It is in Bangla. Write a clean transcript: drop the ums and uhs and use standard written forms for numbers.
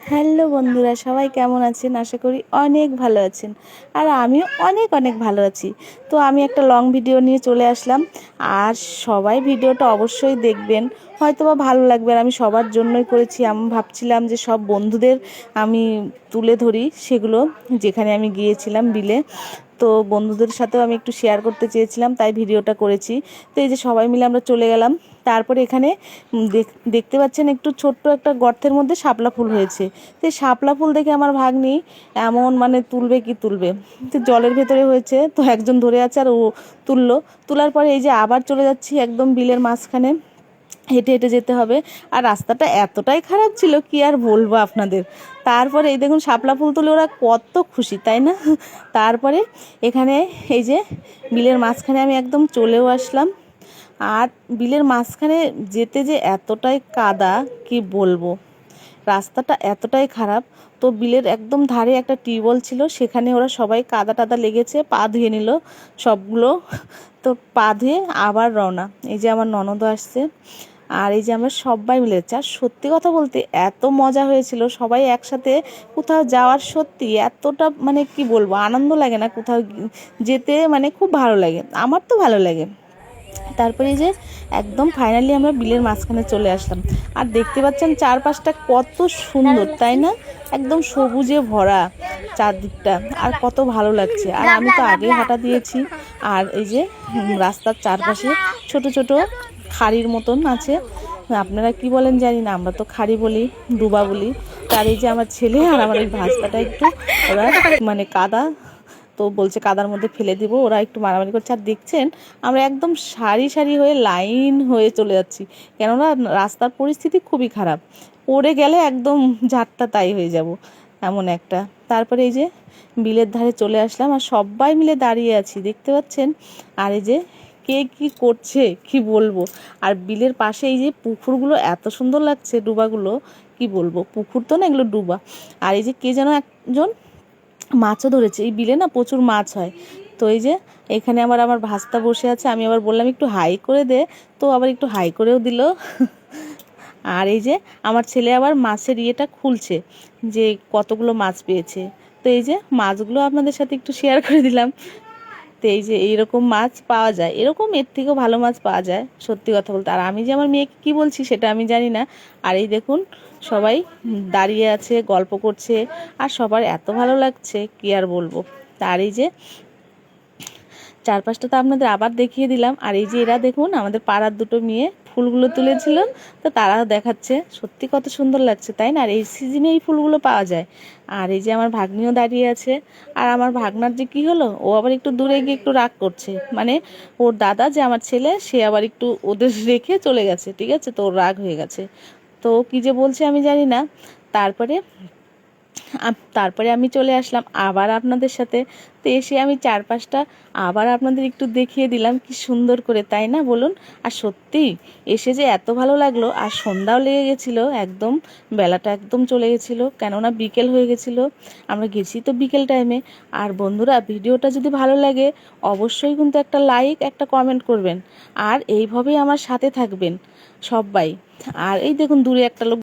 হ্যালো বন্ধুরা, সবাই কেমন আছেন? আশা করি অনেক ভালো আছেন। আর আমিও অনেক অনেক ভালো আছি। তো আমি একটা লং ভিডিও নিয়ে চলে আসলাম। আর সবাই ভিডিওটা অবশ্যই দেখবেন, হয়তো বা ভালো লাগবে। আর আমি সবার জন্যই করেছি। আমি ভাবছিলাম যে সব বন্ধুদের আমি তুলে ধরি সেগুলো, যেখানে আমি গিয়েছিলাম বিলে। তো বন্ধুদের সাথেও আমি একটু শেয়ার করতে চেয়েছিলাম, তাই ভিডিওটা করেছি। তো এই যে সবাই মিলে আমরা চলে গেলাম। তারপরে এখানে দেখতে পাচ্ছেন একটু ছোট্ট একটা গর্তের মধ্যে শাপলা ফুল হয়েছে। তো এই শাপলা ফুল দেখে আমার ভাগ্নি এমন তুলবে কি তুলবে, তো জলের ভেতরে হয়েছে, তো একজন ধরে আছে আর ও তুললো। তোলার পরে এই যে আবার চলে যাচ্ছি একদম বিলের মাঝখানে, হেঁটে হেঁটে যেতে হবে। আর রাস্তাটা এতটাই খারাপ ছিল কি আর বলবো আপনাদের। তারপরে এই দেখুন শাপলা ফুল তুলে ওরা কত খুশি, তাই না? তারপরে এখানে এই যে বিলের মাঝখানে আমি একদম চলেও আসলাম। আর বিলের মাঝখানে যেতে যে এতটাই কাদা, কি বলবো, রাস্তাটা এতটাই খারাপ। তো বিলের একদম ধারে একটা টিউবওয়েল ছিল, সেখানে ওরা সবাই কাদা টাদা লেগেছে, পা ধুয়ে নিল সবগুলো। তো পা ধুয়ে আবার রওনা। এই যে আমার ননদও আসছে, আর এই যে আমরা সবাই মিলে যাচ্ছি। আর সত্যি কথা বলতে এত মজা হয়েছিল সবাই একসাথে কোথাও যাওয়ার। সত্যি এতটা কি বলবো, আনন্দ লাগে না কোথাও যেতে, খুব ভালো লাগে, আমার তো ভালো লাগে। তারপরে এই যে একদম ফাইনালি আমরা বিলের মাঝখানে চলে আসলাম। আর দেখতে পাচ্ছেন চারপাশটা কত সুন্দর, তাই না? একদম সবুজে ভরা চারদিকটা, আর কত ভালো লাগছে। আর আমি তো আগেই হাঁটা দিয়েছি। আর এই যে রাস্তার চারপাশে ছোট ছোট খাড়ির মতন আছে, আপনারা কি বলেন জানি না, আমরা তো খাড়ি বলি, ডুবা বলি। তার এই যে আমার ছেলে আর আমার এই ভাস্তাটা একটু, ওরা কাদা, তো বলছে কাদার মধ্যে ফেলে দিব, ওরা একটু মারামারি করছে। আর দেখছেন আমরা একদম সারি সারি হয়ে লাইন হয়ে চলে যাচ্ছি, কেননা রাস্তার পরিস্থিতি খুবই খারাপ, পড়ে গেলে একদম ঝাট্টা তাই হয়ে যাব এমন একটা। তারপরে এই যে বিলের ধারে চলে আসলাম, আর সবাই মিলে দাঁড়িয়ে আছি, দেখতে পাচ্ছেন। আর এই যে কে কি করছে কি বলবো। আর বিলের পাশে এই যে পুকুরগুলো এত সুন্দর লাগছে, ডুবাগুলো, কি বলবো, পুকুর তো না, এগুলো ডুবা। আর এই যে কে যেন একজন মাছও ধরেছে, এই বিলে না প্রচুর মাছ হয়। তো এই যে এখানে আমার ভাস্তা বসে আছে, আমি আবার বললাম একটু হাই করে দে, তো আবার একটু হাই করেও দিল। আর এই যে আমার ছেলে আবার মাছের ইয়েটা খুলছে, যে কতগুলো মাছ পেয়েছে। তো এই যে মাছগুলো আপনাদের সাথে একটু শেয়ার করে দিলাম। তো এই যে এইরকম মাছ পাওয়া যায়, এরকম এর থেকেও ভালো মাছ পাওয়া যায় সত্যি কথা বলতে। আর আমি যে আমার মেয়েকে কী বলছি সেটা আমি জানি না। আর এই দেখুন সবাই দাঁড়িয়ে আছে, গল্প করছে, আর সবার এত ভালো লাগছে কি আর বলবো। আর এই যে চারপাশটা তো আপনাদের আবার দেখিয়ে দিলাম। আর এই যে এরা দেখুন আমাদের পাড়ার দুটো মেয়ে ফুলগুলো তুলেছিল, তো তারাও দেখাচ্ছে, সত্যি কত সুন্দর লাগছে, তাই না? আর এই সিজনে এই ফুলগুলো পাওয়া যায়। আর এই যে আমার ভাগ্নিও দাঁড়িয়ে আছে। আর আমার ভাগনার যে কি হলো, ও আবার একটু দূরে গিয়ে একটু রাগ করছে, ওর দাদা যে আমার ছেলে, সে আবার একটু ওদের রেখে চলে গেছে, ঠিক আছে, তো ওর রাগ হয়ে গেছে। তো কি যে বলছে আমি জানি না। তারপরে তারপরে আমি চলে আসলাম আবার আপনাদের সাথে। তো এসে আমি চারপাশটা আবার আপনাদের একটু দেখিয়ে দিলাম কি সুন্দর করে, তাই না বলুন? আর সত্যি এসে যে এত ভালো লাগলো। আর সন্ধ্যাও লেগে গেছিলো, একদম বেলাটা একদম চলে গেছিলো, কেননা বিকেল হয়ে গেছিলো, আমরা গেছি তো বিকেল টাইমে। আর বন্ধুরা, ভিডিওটা যদি ভালো লাগে অবশ্যই কিন্তু একটা লাইক, একটা কমেন্ট করবেন। আর এইভাবেই আমার সাথে থাকবেন সবাই। আর এই দেখুন দূরে একটা লোক